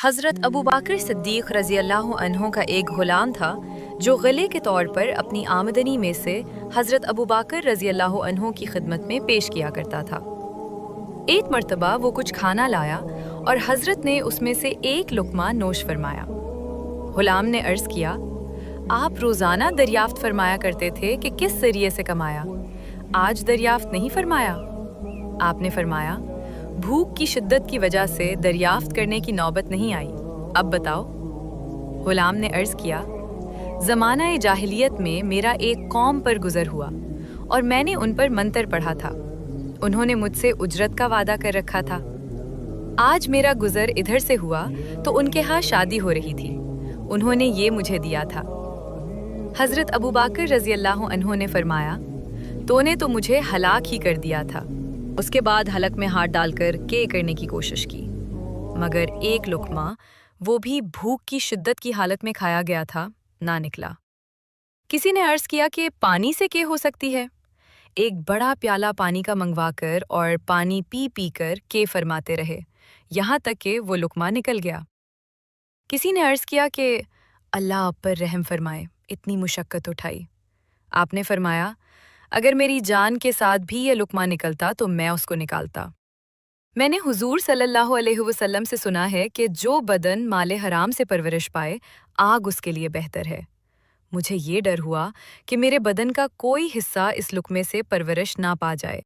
حضرت ابو بکر صدیق رضی اللہ عنہ کا ایک غلام تھا جو غلے کے طور پر اپنی آمدنی میں سے حضرت ابو بکر رضی اللہ عنہ کی خدمت میں پیش کیا کرتا تھا۔ ایک مرتبہ وہ کچھ کھانا لایا اور حضرت نے اس میں سے ایک لقمہ نوش فرمایا۔ غلام نے عرض کیا، آپ روزانہ دریافت فرمایا کرتے تھے کہ کس ذریعے سے کمایا، آج دریافت نہیں فرمایا؟ آپ نے فرمایا، بھوک کی شدت کی وجہ سے دریافت کرنے کی نوبت نہیں آئی، اب بتاؤ۔ غلام نے عرض کیا، زمانہ جاہلیت میں میرا ایک قوم پر گزر ہوا اور میں نے ان پر منتر پڑھا تھا، انہوں نے مجھ سے اجرت کا وعدہ کر رکھا تھا۔ آج میرا گزر ادھر سے ہوا تو ان کے ہاں شادی ہو رہی تھی، انہوں نے یہ مجھے دیا تھا۔ حضرت ابو بکر رضی اللہ عنہ نے فرمایا، تو نے تو مجھے ہلاک ہی کر دیا تھا۔ اس کے بعد حلق میں ہاتھ ڈال کر کرنے کی کوشش کی، مگر ایک لقمہ، وہ بھی بھوک کی شدت کی حالت میں کھایا گیا تھا، نہ نکلا۔ کسی نے عرض کیا کہ پانی سے ہو سکتی ہے؟ ایک بڑا پیالہ پانی کا منگوا کر اور پانی پی پی کر فرماتے رہے، یہاں تک کہ وہ لقمہ نکل گیا۔ کسی نے عرض کیا کہ اللہ آپ پر رحم فرمائے، اتنی مشقت اٹھائی۔ آپ نے فرمایا، اگر میری جان کے ساتھ بھی یہ لقمہ نکلتا تو میں اس کو نکالتا۔ میں نے حضور صلی اللہ علیہ وسلم سے سنا ہے کہ جو بدن مال حرام سے پرورش پائے، آگ اس کے لیے بہتر ہے۔ مجھے یہ ڈر ہوا کہ میرے بدن کا کوئی حصہ اس لقمے سے پرورش نہ پا جائے۔